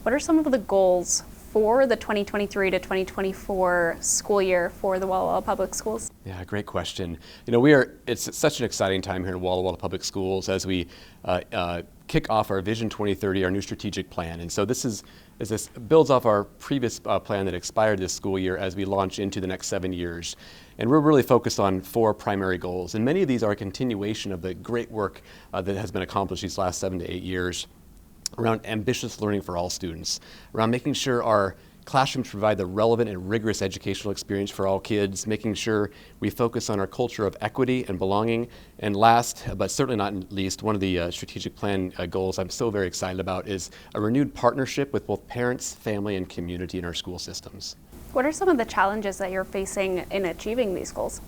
What are some of the goals for the 2023 to 2024 school year for the Walla Public Schools? Yeah, great question. It's such an exciting time here in Walla Public Schools as we kick off our Vision 2030, our new strategic plan. And so this builds off our previous plan that expired this school year as we launch into the next 7 years. And we're really focused on 4 primary goals. And many of these are a continuation of the great work that has been accomplished these last 7 to 8 years around ambitious learning for all students, around making sure our classrooms provide the relevant and rigorous educational experience for all kids, making sure we focus on our culture of equity and belonging. And last, but certainly not least, one of the strategic plan goals I'm so very excited about is a renewed partnership with both parents, family, and community in our school systems. What are some of the challenges that you're facing in achieving these goals?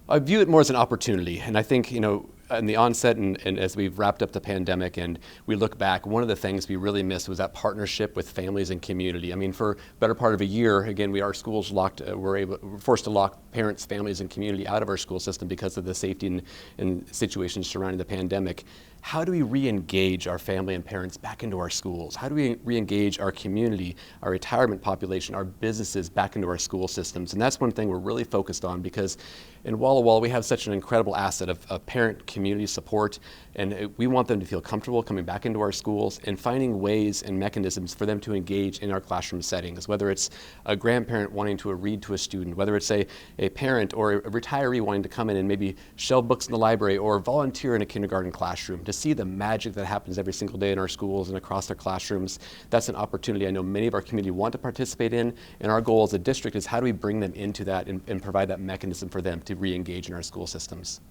I view it more as an opportunity, and I think, in the onset and as we've wrapped up the pandemic and we look back, one of the things we really missed was that partnership with families and community. I mean, for a better part of a year, again, our schools were forced to lock parents, families, and community out of our school system because of the safety and situations surrounding the pandemic. How do we re-engage our family and parents back into our schools? How do we re-engage our community, our retirement population, our businesses back into our school systems? And that's one thing we're really focused on, because in Walla we have such an incredible asset of parent community support, and we want them to feel comfortable coming back into our schools and finding ways and mechanisms for them to engage in our classroom settings, whether it's a grandparent wanting to read to a student, whether it's a parent or a retiree wanting to come in and maybe shelve books in the library or volunteer in a kindergarten classroom. To see the magic that happens every single day in our schools and across our classrooms, that's an opportunity I know many of our community want to participate in, and our goal as a district is how do we bring them into that and provide that mechanism for them to re-engage in our school systems.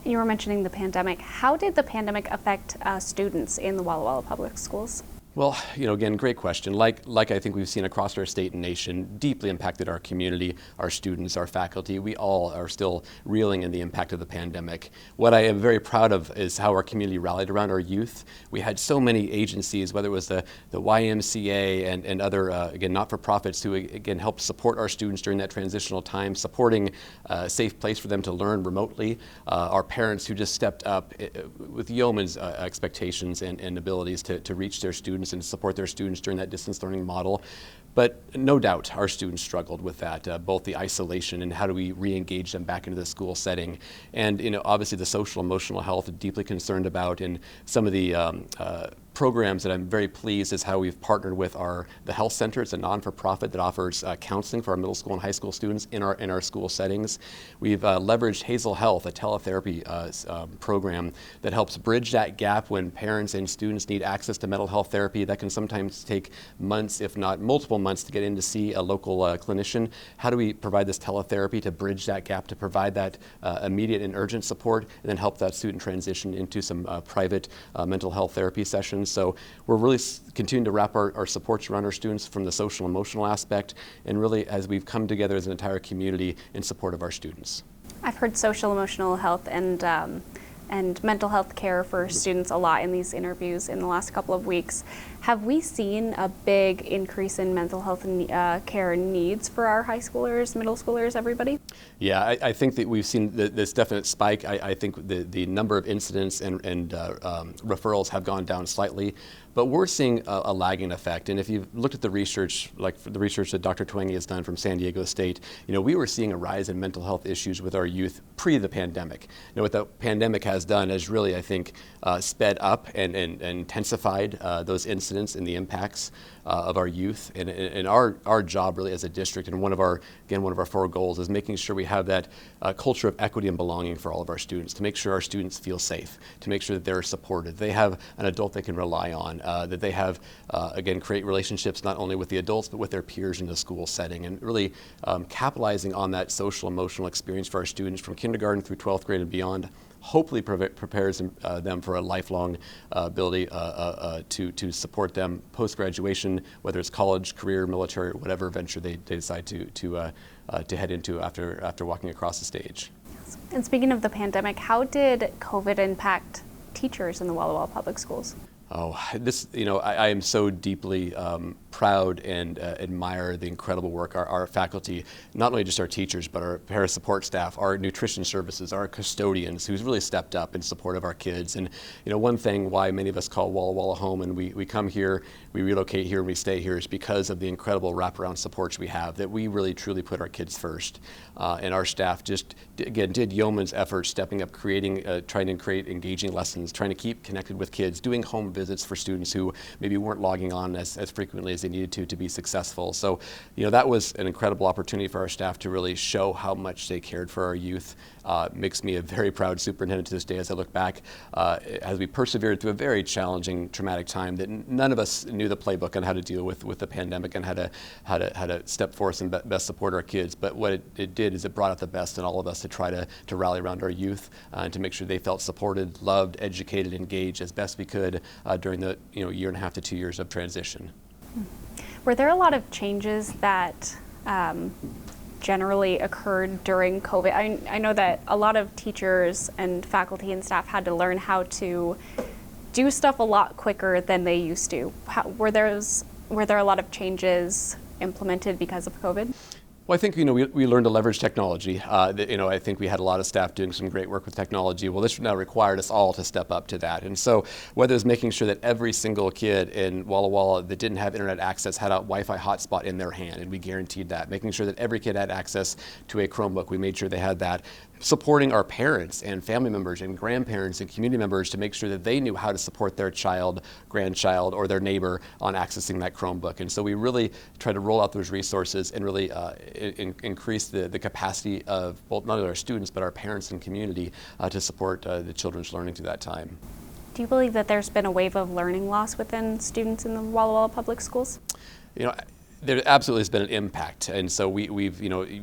And you were mentioning the pandemic. How did the pandemic affect students in the Walla Public Schools? Well, again, great question. Like I think we've seen across our state and nation, deeply impacted our community, our students, our faculty. We all are still reeling in the impact of the pandemic. What I am very proud of is how our community rallied around our youth. We had so many agencies, whether it was the YMCA and other, again, not-for-profits who, again, helped support our students during that transitional time, supporting a safe place for them to learn remotely. Our parents who just stepped up with yeoman's expectations and abilities to reach their students and support their students during that distance learning model. But no doubt our students struggled with that, both the isolation and how do we re-engage them back into the school setting. And obviously the social emotional health, deeply concerned about, and some of the programs that I'm very pleased is how we've partnered with the health center. It's a non-for-profit that offers counseling for our middle school and high school students in our school settings. We've leveraged Hazel Health, a teletherapy program that helps bridge that gap when parents and students need access to mental health therapy. That can sometimes take months, if not multiple months, to get in to see a local clinician. How do we provide this teletherapy to bridge that gap, to provide that immediate and urgent support, and then help that student transition into some private mental health therapy sessions? So we're really continuing to wrap our supports around our students from the social emotional aspect, and really as we've come together as an entire community in support of our students. I've heard social emotional health and mental health care for students a lot in these interviews in the last couple of weeks. Have we seen a big increase in mental health care needs for our high schoolers, middle schoolers, everybody? Yeah, I think that we've seen this definite spike. I think the number of incidents and referrals have gone down slightly, but we're seeing a lagging effect. And if you've looked at the research, like the research that Dr. Twangy has done from San Diego State, we were seeing a rise in mental health issues with our youth pre the pandemic. What the pandemic has done is really, I think, sped up and intensified those incidents and the impacts of our youth. And our job really as a district, and one of our 4 goals, is making sure we have that culture of equity and belonging for all of our students, to make sure our students feel safe, to make sure that they're supported, they have an adult they can rely on, that they have, again, create relationships not only with the adults but with their peers in the school setting, and really capitalizing on that social emotional experience for our students from kindergarten through 12th grade and beyond. Hopefully prepares them for a lifelong ability to support them post-graduation, whether it's college, career, military, or whatever venture they decide to head into after walking across the stage. And speaking of the pandemic, how did COVID impact teachers in the Walla Public Schools? Oh, I am so deeply proud and admire the incredible work our faculty, not only just our teachers, but our parent support staff, our nutrition services, our custodians, who's really stepped up in support of our kids. And one thing why many of us call Walla home, and we come here, we relocate here, and we stay here, is because of the incredible wraparound supports we have, that we really truly put our kids first. And our staff just, again, did yeoman's effort, stepping up, trying to create engaging lessons, trying to keep connected with kids, doing home visits for students who maybe weren't logging on as frequently as they needed to be successful. So, that was an incredible opportunity for our staff to really show how much they cared for our youth. Makes me a very proud superintendent to this day as I look back, as we persevered through a very challenging, traumatic time that none of us knew the playbook on how to deal with the pandemic and how to step forth and best support our kids. But what it did is it brought out the best in all of us to try to rally around our youth and to make sure they felt supported, loved, educated, engaged as best we could during the year and a half to 2 years of transition. Were there a lot of changes that generally occurred during COVID? I know that a lot of teachers and faculty and staff had to learn how to do stuff a lot quicker than they used to. Were there a lot of changes implemented because of COVID? Well, I think we learned to leverage technology. I think we had a lot of staff doing some great work with technology. Well, this now required us all to step up to that. And so whether it's making sure that every single kid in Walla that didn't have internet access had a Wi-Fi hotspot in their hand, and we guaranteed that. Making sure that every kid had access to a Chromebook, we made sure they had that. Supporting our parents and family members and grandparents and community members to make sure that they knew how to support their child, grandchild, or their neighbor on accessing that Chromebook. And so we really tried to roll out those resources and really increase the capacity of both not only our students but our parents and community to support the children's learning through that time. Do you believe that there's been a wave of learning loss within students in the Walla Public Schools? There absolutely has been an impact, and so we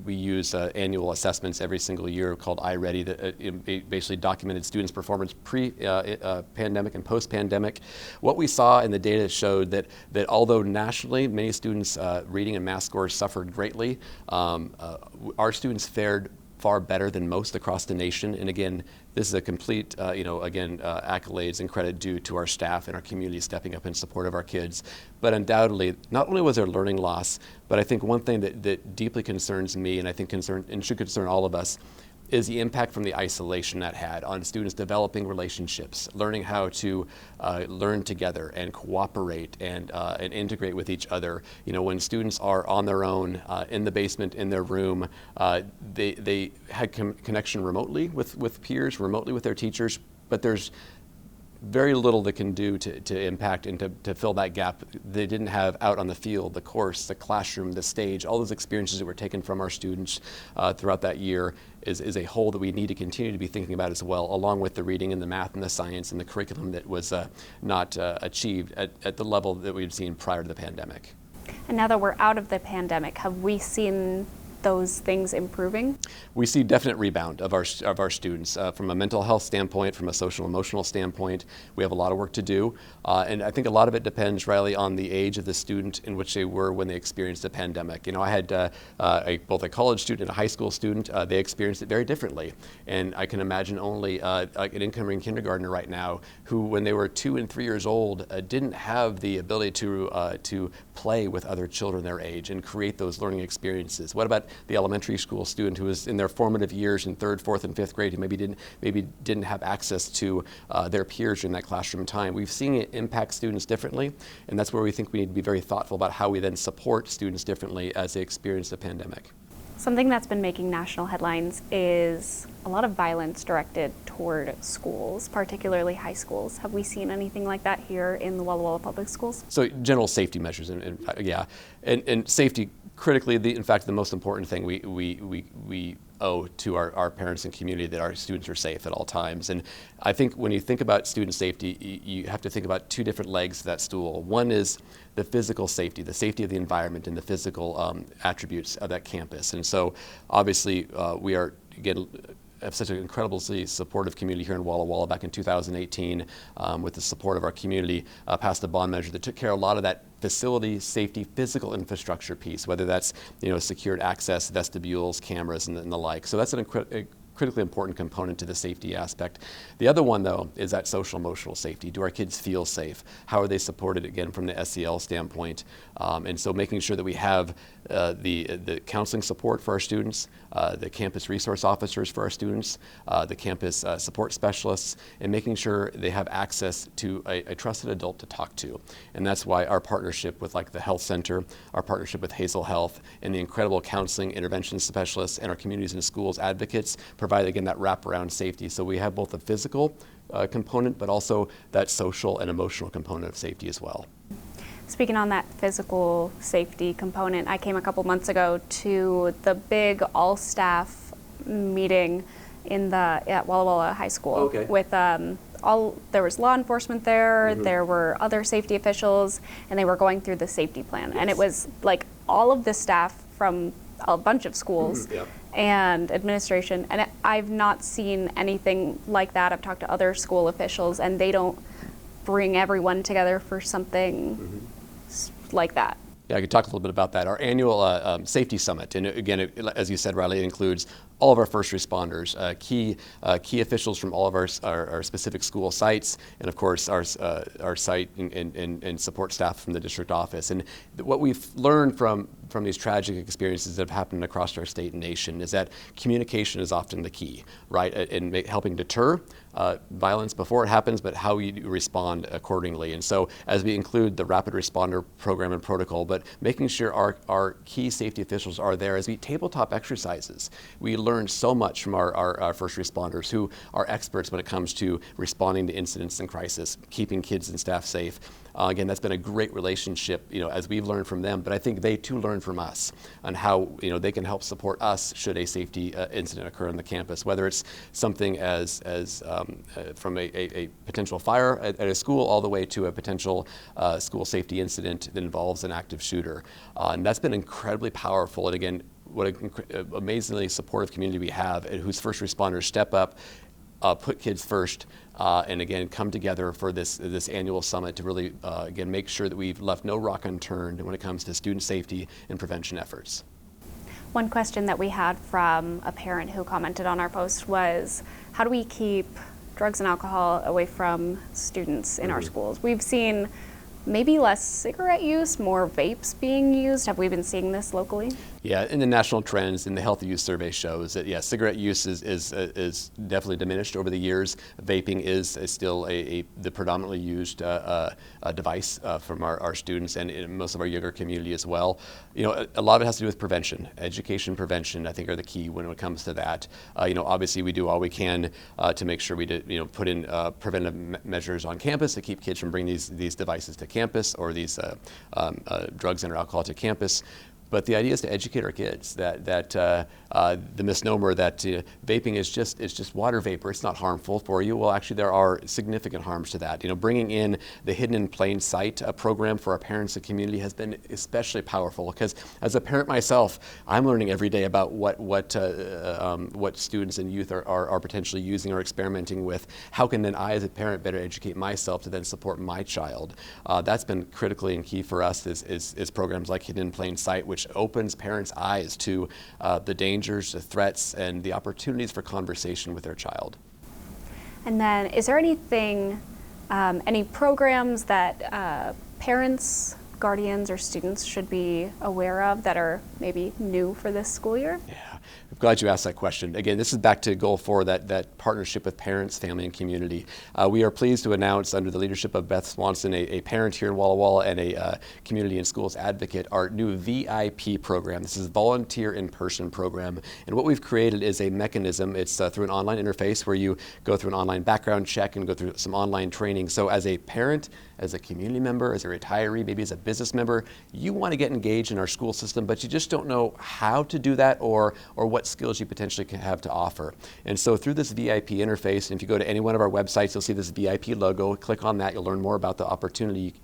use annual assessments every single year called iReady that basically documented students' performance pre-pandemic and post-pandemic. What we saw in the data showed that although nationally many students' reading and math scores suffered greatly, our students fared far better than most across the nation. And again, this is a complete, accolades and credit due to our staff and our community stepping up in support of our kids. But undoubtedly, not only was there learning loss, but I think one thing that deeply concerns me, and I think should concern all of us, is the impact from the isolation that had on students developing relationships, learning how to learn together and cooperate and integrate with each other. When students are on their own in the basement, in their room, they had connection remotely with peers, remotely with their teachers, but there's very little they can do to impact and to fill that gap they didn't have out on the field, the course, the classroom, the stage. All those experiences that were taken from our students throughout that year is a whole that we need to continue to be thinking about as well, along with the reading and the math and the science and the curriculum that was not achieved at the level that we had seen prior to the pandemic. And now that we're out of the pandemic, have we seen those things improving? We see definite rebound of our students from a mental health standpoint, from a social emotional standpoint. We have a lot of work to do, and I think a lot of it depends, Rylee, on the age of the student in which they were when they experienced the pandemic. I had both a college student and a high school student. They experienced it very differently, and I can imagine only an incoming kindergartner right now who, when they were 2 and 3 years old, didn't have the ability to play with other children their age and create those learning experiences. What about the elementary school student who was in their formative years in 3rd, 4th, and 5th grade who maybe didn't have access to their peers during that classroom time? We've seen it impact students differently, and that's where we think we need to be very thoughtful about how we then support students differently as they experience the pandemic. Something that's been making national headlines is a lot of violence directed toward schools, particularly high schools. Have we seen anything like that here in the Walla Public Schools? So general safety measures, and safety critically, in fact, the most important thing we owe to our parents and community, that our students are safe at all times. And I think when you think about student safety, you have to think about 2 different legs to that stool. One is the physical safety, the safety of the environment and the physical attributes of that campus. And so obviously we are, again, have such an incredibly supportive community here in Walla back in 2018 with the support of our community, passed a bond measure that took care of a lot of that facility safety, physical infrastructure piece, whether that's secured access, vestibules, cameras, and the like. So that's an critically important component to the safety aspect. The other one, though, is that social emotional safety. Do our kids feel safe? How are they supported, again, from the SEL standpoint? And so making sure that we have the counseling support for our students, the campus resource officers for our students, the campus support specialists, and making sure they have access to a trusted adult to talk to. And that's why our partnership with like the health center, our partnership with Hazel Health, and the incredible counseling intervention specialists and our communities and schools advocates provide, again, that wraparound safety. So we have both a physical component, but also that social and emotional component of safety as well. Speaking on that physical safety component, I came a couple months ago to the big all-staff meeting at Walla High School with there was law enforcement there, there were other safety officials, and they were going through the safety plan. And it was like all of the staff from a bunch of schools and administration, and I've not seen anything like that. I've talked to other school officials, and they don't bring everyone together for something like that. Yeah, I could talk a little bit about that. Our annual safety summit, and again, as you said, Rylee, it includes all of our first responders, key officials from all of our specific school sites, and of course our site and support staff from the district office. And what we've learned from these tragic experiences that have happened across our state and nation is that communication is often the key, right, in helping deter violence before it happens, but how we respond accordingly. And so as we include the rapid responder program and protocol, but making sure our key safety officials are there as we tabletop exercises. We learn so much from our first responders who are experts when it comes to responding to incidents and crisis, keeping kids and staff safe. Again, that's been a great relationship, as we've learned from them, but I think they too learn from us on how, they can help support us should a safety incident occur on the campus, whether it's something as from a potential fire at a school all the way to a potential school safety incident that involves an active shooter. And that's been incredibly powerful. And again, what an amazingly supportive community we have, and whose first responders step up, put kids first, and again come together for this annual summit to really again make sure that we've left no rock unturned when it comes to student safety and prevention efforts. One question that we had from a parent who commented on our post was, how do we keep drugs and alcohol away from students in our schools? We've seen maybe less cigarette use, more vapes being used. Have we been seeing this locally? Yeah, in the national trends, in the health use survey shows that cigarette use is definitely diminished over the years. Vaping is still the predominantly used device from our students and in most of our younger community as well. A lot of it has to do with prevention, education, prevention. I think are the key when it comes to that. Obviously we do all we can to make sure we put in preventive measures on campus to keep kids from bringing these devices to campus or these drugs and or alcohol to campus. But the idea is to educate our kids that the misnomer that vaping is just water vapor, it's not harmful for you. Well, actually, there are significant harms to that. Bringing in the Hidden in Plain Sight program for our parents and community has been especially powerful because as a parent myself, I'm learning every day about what students and youth are potentially using or experimenting with. How can then I, as a parent, better educate myself to then support my child? That's been critically and key for us is programs like Hidden in Plain Sight, which opens parents' eyes to the dangers, the threats, and the opportunities for conversation with their child. And then, is there anything, any programs that parents, guardians, or students should be aware of that are maybe new for this school year? Yeah. I'm glad you asked that question. Again, this is back to goal 4, that partnership with parents, family, and community. We are pleased to announce, under the leadership of Beth Swanson, a parent here in Walla Walla and a community and schools advocate, our new VIP program. This is Volunteer in Person program. And what we've created is a mechanism. It's through an online interface where you go through an online background check and go through some online training. So as a parent, as a community member, as a retiree, maybe as a business member, you want to get engaged in our school system, but you just don't know how to do that or what skills you potentially can have to offer. And so through this VIP interface, and if you go to any one of our websites, you'll see this VIP logo. Click on that, you'll learn more about the opportunity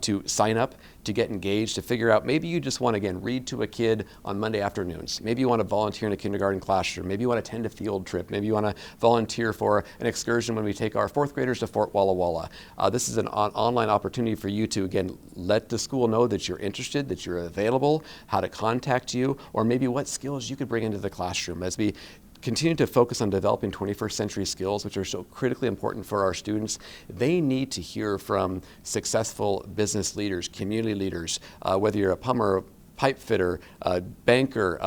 to sign up, to get engaged, to figure out maybe you just want to, again, read to a kid on Monday afternoons. Maybe you want to volunteer in a kindergarten classroom. Maybe you want to attend a field trip. Maybe you want to volunteer for an excursion when we take our 4th graders to Fort Walla Walla. This is an online opportunity for you to, again, let the school know that you're interested, that you're available, how to contact you, or maybe what skills you could bring into the classroom as we continue to focus on developing 21st century skills, which are so critically important for our students. They need to hear from successful business leaders, community leaders, whether you're a plumber, pipe fitter, banker,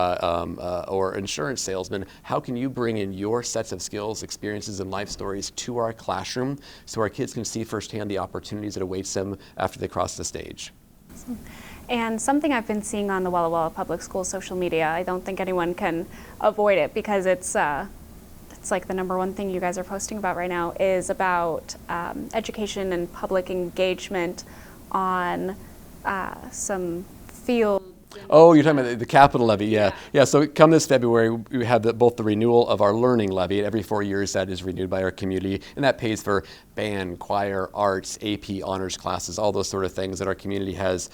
or insurance salesman. How can you bring in your sets of skills, experiences, and life stories to our classroom so our kids can see firsthand the opportunities that awaits them after they cross the stage? And something I've been seeing on the Walla Public Schools social media, I don't think anyone can avoid it because it's like the #1 thing you guys are posting about right now, is about education and public engagement on some field. Oh, you're talking about the capital levy, yeah. Yeah, so come this February, we have both the renewal of our learning levy. Every 4 years that is renewed by our community, and that pays for band, choir, arts, AP honors classes, all those sort of things that our community has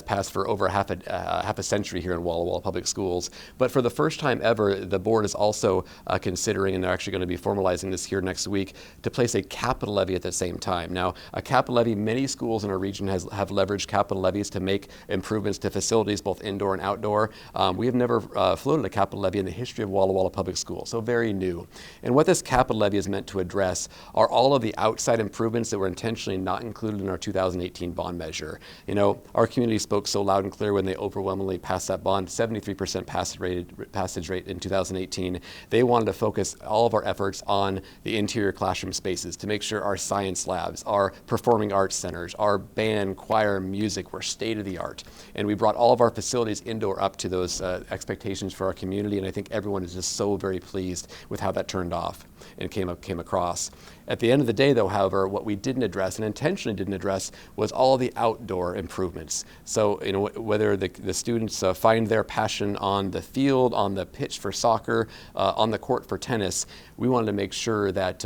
passed for over half a century here in Walla Public Schools. But for the first time ever, the board is also considering, and they're actually going to be formalizing this here next week, to place a capital levy at the same time. Now, a capital levy, many schools in our region have leveraged capital levies to make improvements to facilities, both indoor and outdoor. We have never floated a capital levy in the history of Walla Public Schools, so very new. And what this capital levy is meant to address are all of the outside improvements that were intentionally not included in our 2018 bond measure. You know, our community spoke so loud and clear when they overwhelmingly passed that bond, 73% passage rate in 2018. They wanted to focus all of our efforts on the interior classroom spaces to make sure our science labs, our performing arts centers, our band, choir, music were state of the art. And we brought all of our facilities indoor up to those expectations for our community, and I think everyone is just so very pleased with how that turned off and came across. At the end of the day, though, however, what we didn't address, and intentionally didn't address, was all of the outdoor improvements. So, you know, whether the students find their passion on the field, on the pitch for soccer, on the court for tennis, we wanted to make sure that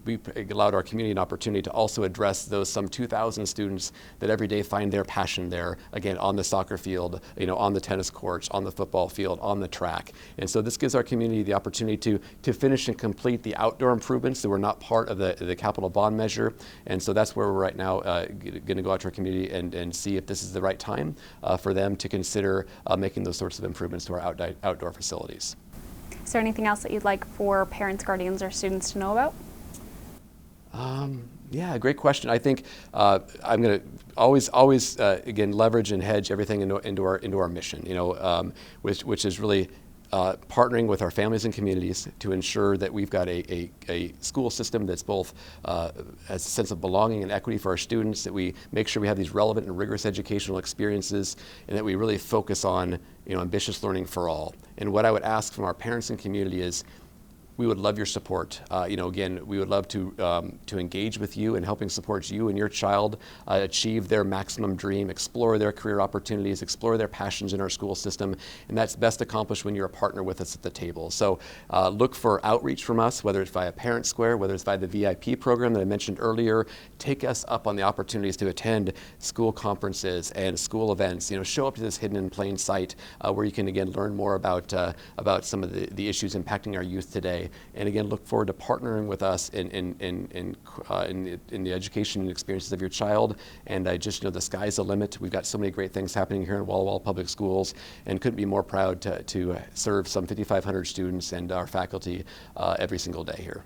we allowed our community an opportunity to also address those some 2,000 students that every day find their passion there, again, on the soccer field, you know, on the tennis courts, on the football field, on the track. And so this gives our community the opportunity to finish and complete the outdoor improvements that were not part of the capital bond measure. And so that's where we're right now going to go out to our community and see if this is the right time for them to consider making those sorts of improvements to our outdoor facilities. Is there anything else that you'd like for parents, guardians, or students to know about? Yeah, great question. I think I'm going to always again leverage and hedge everything into our mission. You know, which is really partnering with our families and communities to ensure that we've got a school system that's both has a sense of belonging and equity for our students, that we make sure we have these relevant and rigorous educational experiences, and that we really focus on, you know, ambitious learning for all. And what I would ask from our parents and community is, we would love your support. You know, again, we would love to engage with you in helping support you and your child achieve their maximum dream, explore their career opportunities, explore their passions in our school system, and that's best accomplished when you're a partner with us at the table. So look for outreach from us, whether it's via Parent Square, whether it's via the VIP program that I mentioned earlier. Take us up on the opportunities to attend school conferences and school events. You know, show up to this hidden in plain sight where you can again learn more about some of the issues impacting our youth today. And again, look forward to partnering with us in the education and experiences of your child. And I just know the sky's the limit. We've got so many great things happening here in Walla Public Schools, and couldn't be more proud to serve some 5,500 students and our faculty every single day here.